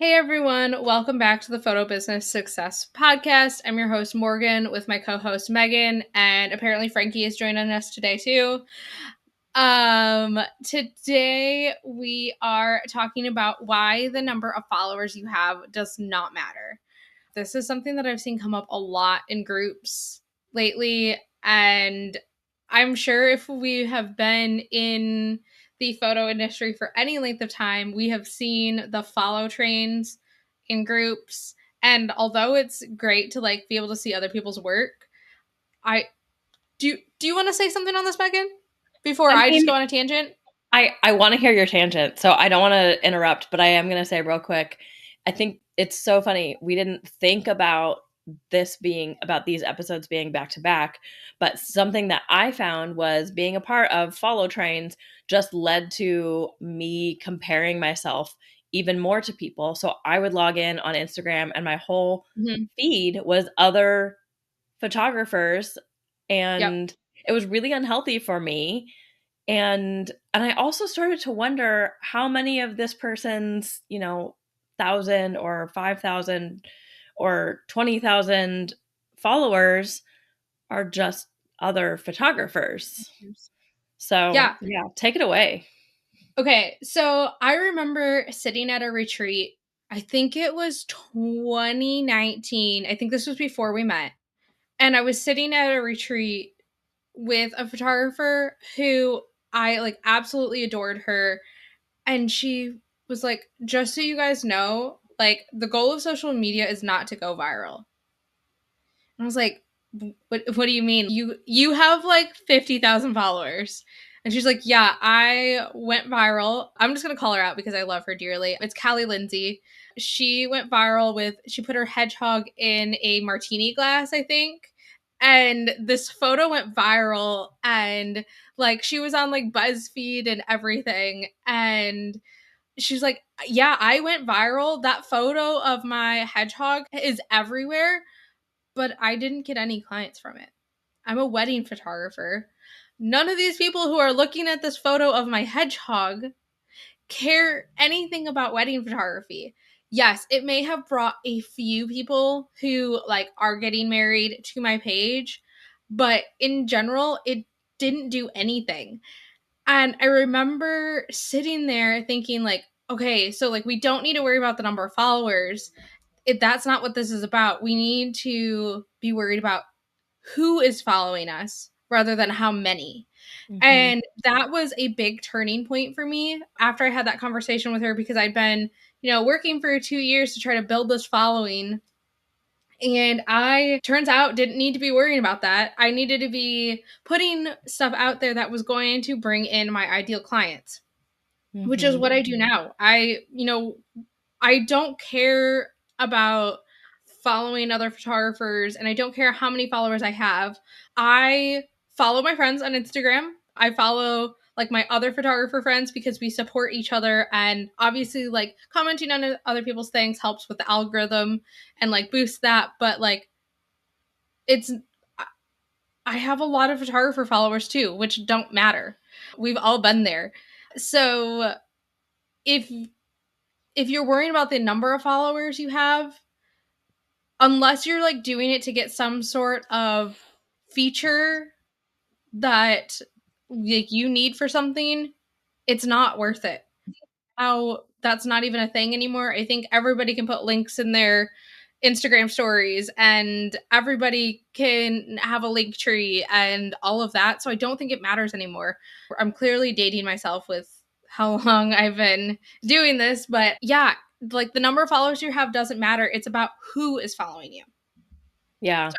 Hey everyone, welcome back to the Photo Business Success Podcast. I'm your host Morgan with my co-host Megan, and apparently Frankie is joining us today too. Today we are talking about why the number of followers you have does not matter. This is something that I've seen come up a lot in groups lately, and I'm sure if we have been in the photo industry for any length of time, we have seen the follow trains in groups. And although it's great to be able to see other people's work, I do you want to say something on this, Megan? Before I I just mean, go on a tangent? I want to hear your tangent, so I don't want to interrupt, but I am going to say real quick, I think it's so funny. We didn't think about these episodes being back to back, but something that I found was being a part of follow trains just led to me comparing myself even more to people. So I would log in on Instagram and my whole Mm-hmm. feed was other photographers, Yep. and it was really unhealthy for me. And I also started to wonder how many of this person's, 1,000 or 5,000 or 20,000 followers are just other photographers. So, Yeah. yeah, take it away. Okay, so I remember sitting at a retreat. I think it was 2019. I think this was before we met. And I was sitting at a retreat with a photographer who I absolutely adored her. And she was like, just so you guys know, the goal of social media is not to go viral. And I was like, what do you mean? You have 50,000 followers. And she's like, yeah, I went viral. I'm just going to call her out because I love her dearly. It's Callie Lindsay. She went viral she put her hedgehog in a martini glass, I think. And this photo went viral, and she was on BuzzFeed and everything. And she's like, yeah, I went viral. That photo of my hedgehog is everywhere, but I didn't get any clients from it. I'm a wedding photographer. None of these people who are looking at this photo of my hedgehog care anything about wedding photography. Yes, it may have brought a few people who are getting married to my page, but in general, it didn't do anything. And I remember sitting there thinking okay, so we don't need to worry about the number of followers. That's not what this is about. We need to be worried about who is following us rather than how many. Mhm. And that was a big turning point for me after I had that conversation with her, because I'd been, working for 2 years to try to build this following. And I, turns out, didn't need to be worrying about that. I needed to be putting stuff out there that was going to bring in my ideal clients, which is Mhm. what I do now. I don't care about following other photographers, and I don't care how many followers I have. I follow my friends on Instagram. I follow my other photographer friends because we support each other, and obviously commenting on other people's things helps with the algorithm and boost that, but it's I have a lot of photographer followers too, which don't matter. We've all been there. So if you're worrying about the number of followers you have, unless you're doing it to get some sort of feature that you need for something, it's not worth it. How that's not even a thing anymore. I think everybody can put links in their Instagram stories, and everybody can have a link tree and all of that. So I don't think it matters anymore. I'm clearly dating myself with how long I've been doing this, but yeah, the number of followers you have doesn't matter. It's about who is following you. Yeah.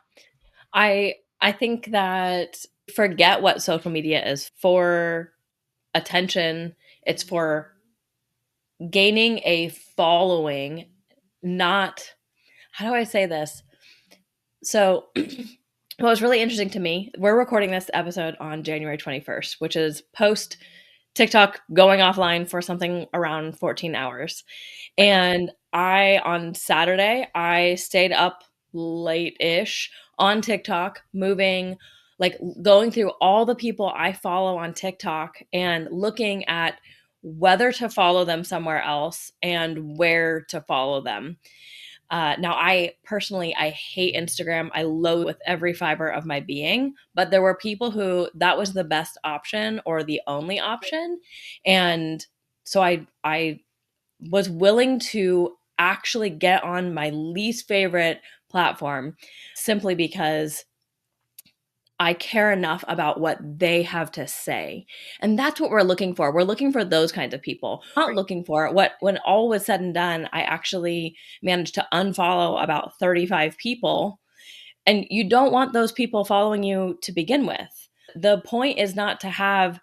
I think that forget what social media is for attention. It's for gaining a following, not, how do I say this? So, what was really interesting to me, we're recording this episode on January 21st, which is post TikTok going offline for something around 14 hours. And on Saturday, I stayed up late ish on TikTok, going through all the people I follow on TikTok and looking at whether to follow them somewhere else and where to follow them. Now, I personally, I hate Instagram. I loathe with every fiber of my being, but there were people who that was the best option or the only option. And so I was willing to actually get on my least favorite platform simply because I care enough about what they have to say. And that's what we're looking for. We're looking for those kinds of people. Not looking for what when all was said and done, I actually managed to unfollow about 35 people. And you don't want those people following you to begin with. The point is not to have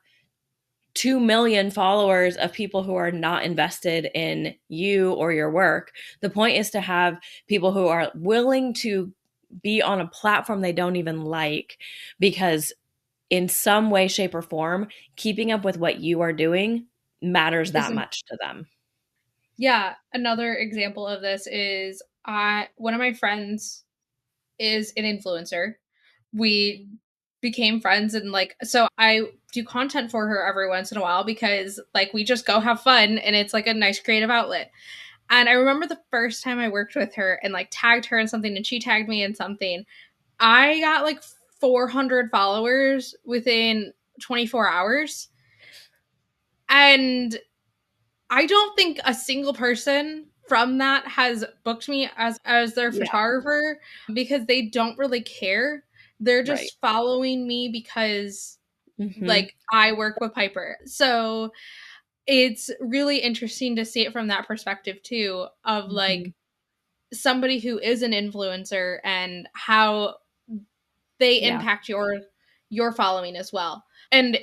2 million followers of people who are not invested in you or your work. The point is to have people who are willing to be on a platform they don't even like because in some way, shape, or form, keeping up with what you are doing matters that Isn't much to them. Yeah, another example of this is I one of my friends is an influencer. We became friends and like so I do content for her every once in a while because like we just go have fun and it's like a nice creative outlet. And I remember the first time I worked with her and like tagged her in something and she tagged me in something. I got like 400 followers within 24 hours. And I don't think a single person from that has booked me as their Yeah. photographer because they don't really care. They're Right. just following me because Mhm. like I work with Piper. So it's really interesting to see it from that perspective too of like Mhm. somebody who is an influencer and how they Yeah. impact your following as well. And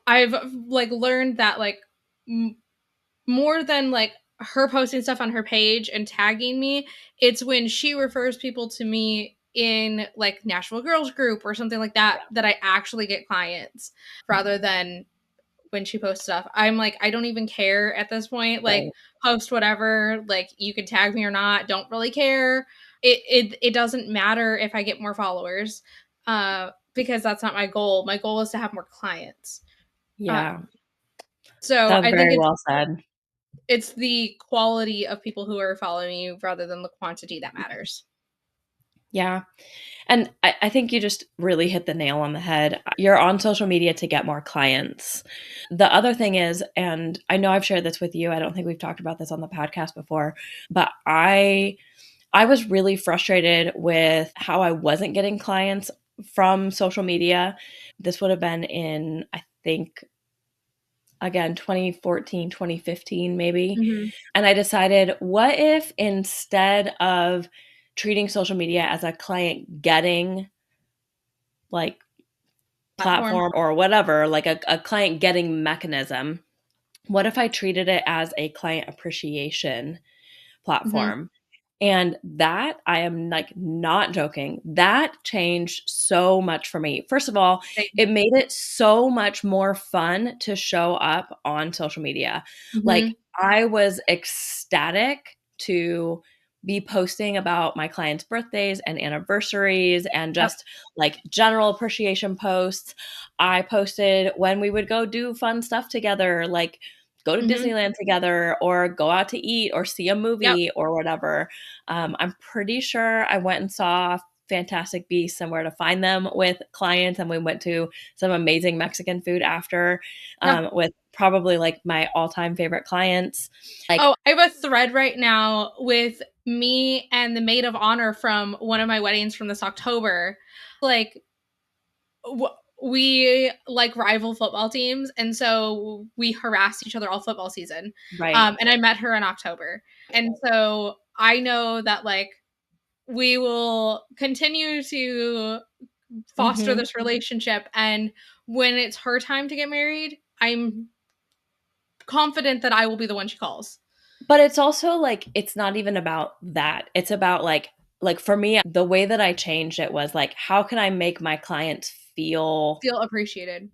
I've like learned that like more than like her posting stuff on her page and tagging me, it's when she refers people to me in like Nashville Girls Group or something like that Yeah. that I actually get clients rather than when she posts stuff. I'm like, I don't even care at this point. Like, Right. post whatever. Like, you can tag me or not. Don't really care. It doesn't matter if I get more followers, because that's not my goal. My goal is to have more clients. Yeah. Um, so That's I think very well said. it's the quality of people who are following you rather than the quantity that matters. Yeah. And I think you just really hit the nail on the head. You're on social media to get more clients. The other thing is, and I know I've shared this with you, I don't think we've talked about this on the podcast before, but I was really frustrated with how I wasn't getting clients from social media. This would have been in, I think, again, 2014, 2015, maybe. Mhm. And I decided, what if instead of treating social media as a client getting like Platform. platform or whatever, like a client getting mechanism, what if I treated it as a client appreciation Mhm. platform? And that I am like not joking. That changed so much for me. First of all, Same. it made it so much more fun to show up on social media. Like Mhm. I was ecstatic to be posting about my clients' birthdays and anniversaries and Yep. just like general appreciation posts. I posted when we would go do fun stuff together, like go to Mhm. Disneyland together or go out to eat or see a Yep. movie or whatever. I'm pretty sure I went and saw Fantastic Beasts and Where to Find Them with clients, and we went to some amazing Mexican food after Yeah. with probably like my all time favorite clients. Like, Oh, I have a thread right now with me and the maid of honor from one of my weddings from this October. Like, we like rival football teams, and so we harassed each other all football season. right. And I met her in October, and so I know that like we will continue to foster Hmm. this relationship. And when it's her time to get married, I'm confident that I will be the one she calls. But it's also like, it's not even about that. It's about like for me, the way that I changed it was like, how can I make my clients Feel appreciated.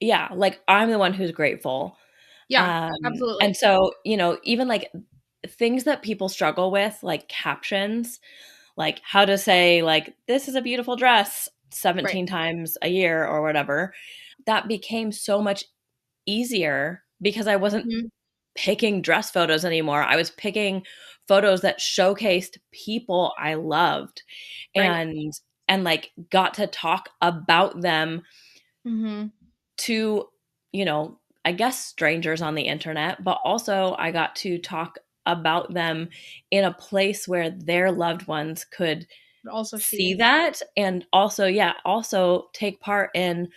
yeah, like I'm the one who's grateful. Yeah, absolutely. And so, even like things that people struggle with, like captions, like how to say, like, this is a beautiful dress Right. 17 times a year or whatever, that became so much easier because I wasn't Mhm. picking dress photos anymore. I was picking photos that showcased people I loved Right. and like got to talk about them Mhm. to, you know, I guess strangers on the internet, but also I got to talk about them in a place where their loved ones could Also see see it. that and also, yeah, also take part in,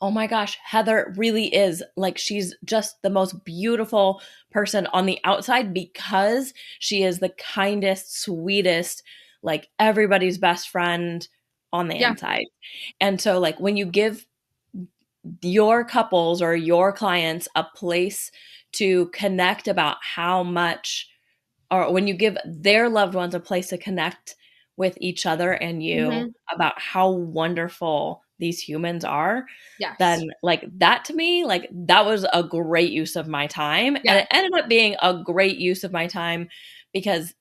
oh my gosh, Heather really is like, she's just the most beautiful person on the outside because she is the kindest, sweetest, like everybody's best friend on the Yeah. inside. And so, like, when you give your couples or your clients a place to connect about how much, or when you give their loved ones a place to connect with each other and you Mhm. about how wonderful these humans are, Yes. then like that to me, like that was a great use of my time. And Yeah. it ended up being a great use of my time because,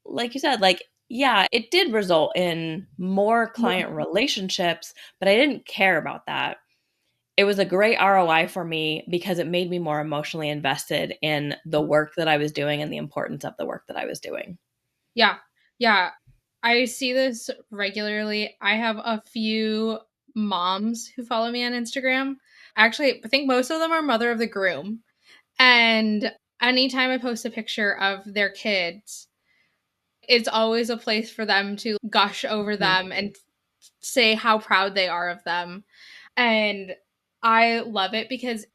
like you said, like, yeah, it did result in more Mhm. client relationships, but I didn't care about that. It was a great ROI for me because it made me more emotionally invested in the work that I was doing and the importance of the work that I was doing. Yeah. Yeah. I see this regularly. I have a few moms who follow me on Instagram. Actually, I think most of them are mother of the groom. And anytime I post a picture of their kids, it's always a place for them to gush over Mhm, them and say how proud they are of them. And I love it because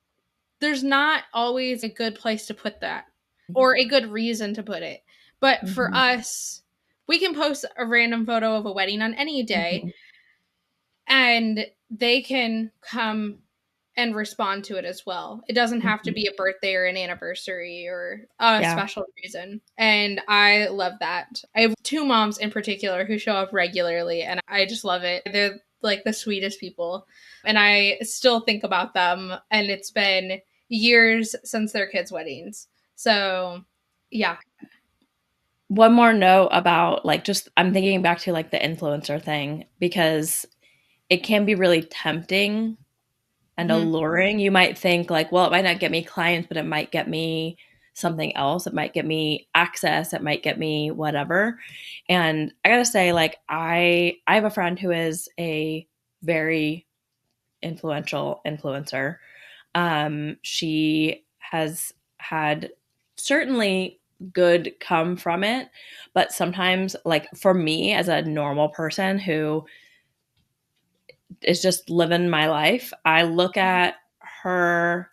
there's not always a good place to put that or a good reason to put it. But for mhm, us, we can post a random photo of a wedding on any day mhm, and they can come and respond to it as well. It doesn't have to mhm. be a birthday or an anniversary or a Yeah. special reason. And I love that. I have two moms in particular who show up regularly and I just love it. They're like the sweetest people. And I still think about them and it's been years since their kids' weddings. So, yeah. One more note about like just I'm thinking back to like the influencer thing because it can be really tempting and Mhm. alluring. You might think like, well, it might not get me clients, but it might get me something else. It might get me access. It might get me whatever. And I gotta say, like, I have a friend who is a very influential influencer. She has had certainly good come from it, but sometimes, like for me as a normal person who is just living my life, I look at her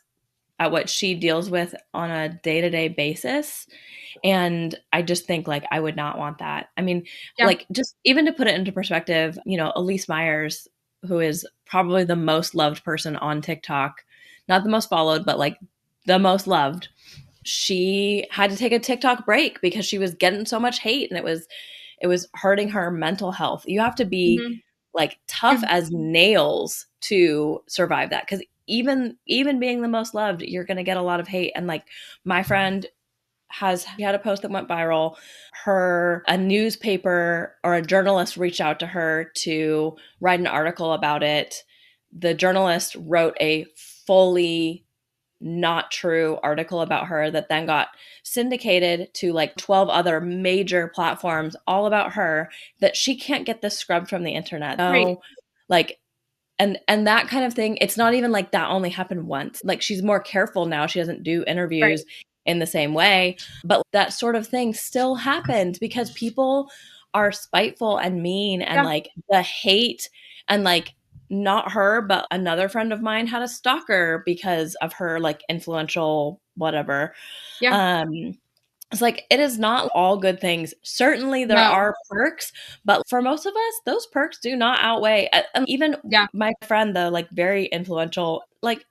at what she deals with on a day-to-day basis and I just think like I would not want that. I mean, Yeah. like just even to put it into perspective, you know, Elise Myers, who is probably the most loved person on TikTok, not the most followed, but like the most loved, she had to take a TikTok break because she was getting so much hate and it was hurting her mental health. You have to be Mhm. like tough You as nails to survive that because even being the most loved, you're going to get a lot of hate. And like my friend has she had a post that went viral. Her a newspaper or a journalist reached out to her to write an article about it. The journalist wrote a fully not true article about her that then got syndicated to like 12 other major platforms all about her that she can't get this scrubbed from the internet. right, So like and that kind of thing, it's not even like that only happened once. Like she's more careful now. She doesn't do right. interviews in the same way, but that sort of thing still happens because people are spiteful and mean and Yeah. like the hate and like not her, but another friend of mine had a stalker because of her like influential whatever. Yeah. Um it's like it is not all good things. Certainly there No. are perks, but for most of us, those perks do not outweigh and even Yeah. my friend, the like very influential, like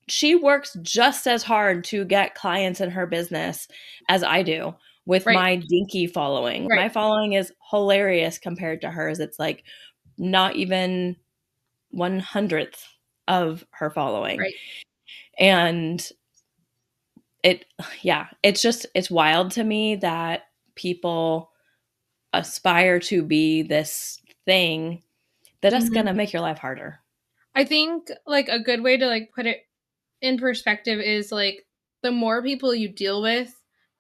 she works just as hard to get clients in her business as I do with Right. my dinky following. Right. My following is hilarious compared to hers. It's like not even 1/100th of her following. Right. And it yeah, it's just it's wild to me that people aspire to be this thing that is Mhm. gonna make your life harder. I think like a good way to like put it in perspective is like the more people you deal with,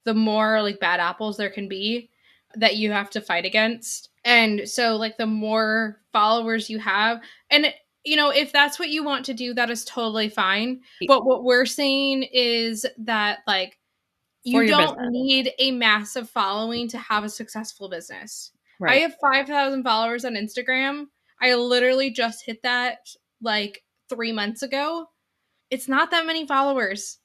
the more like bad apples there can be that you have to fight against. And so like the more followers you have, and you know, if that's what you want to do, that is totally fine. But what we're saying is that like For you your don't business. need a massive following to have a successful business. I Right. have 5,000 followers on Instagram. I literally just hit that like 3 months ago. It's not that many followers.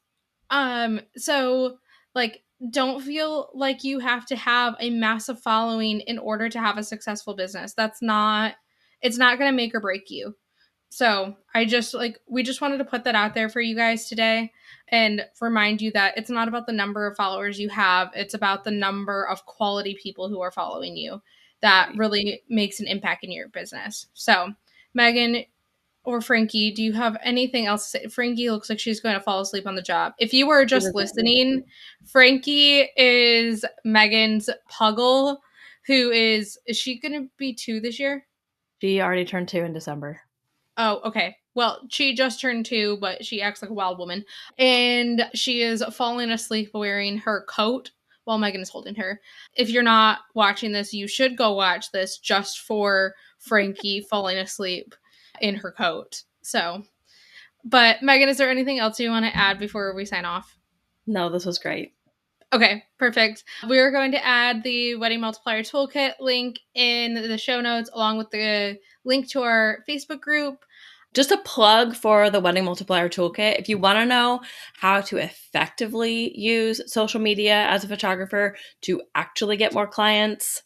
So like don't feel like you have to have a massive following in order to have a successful business. That's not it's not going to make or break you. So I just like, we just wanted to put that out there for you guys today and remind you that it's not about the number of followers you have, it's about the number of quality people who are following you that Right. really makes an impact in your business. So, Megan or Frankie, do you have anything else to say? Frankie looks like she's going to fall asleep on the job. If you were She just was listening, Frankie is Megan's puggle, who is she going to be 2 this year? she already turned 2 in December. Oh, okay. Well, she just turned 2, but she acts like a wild woman. And she is falling asleep wearing her coat while Megan is holding her. If you're not watching this, you should go watch this just for Frankie falling asleep in her coat. So, but Megan, is there anything else you want to add before we sign off? No, this was great. Okay, perfect. We're going to add the Wedding Multiplier Toolkit link in the show notes, along with the link to our Facebook group. Just a plug for the Wedding Multiplier Toolkit. If you want to know how to effectively use social media as a photographer to actually get more clients,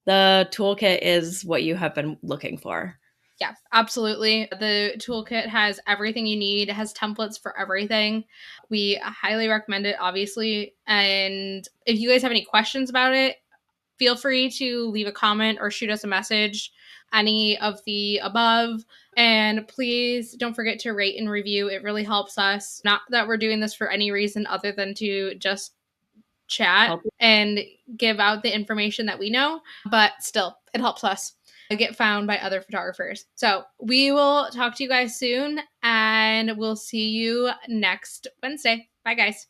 the toolkit is what you have been looking for. Yeah, absolutely. The toolkit has everything you need. It has templates for everything. We highly recommend it, obviously. And if you guys have any questions about it, feel free to leave a comment or shoot us a message, any of the above. And please don't forget to rate and review. It really helps us. Not that we're doing this for any reason other than to just chat Help. and give out the information that we know, but still, it helps us get found by other photographers. So we will talk to you guys soon, and we'll see you next Wednesday. Bye, guys.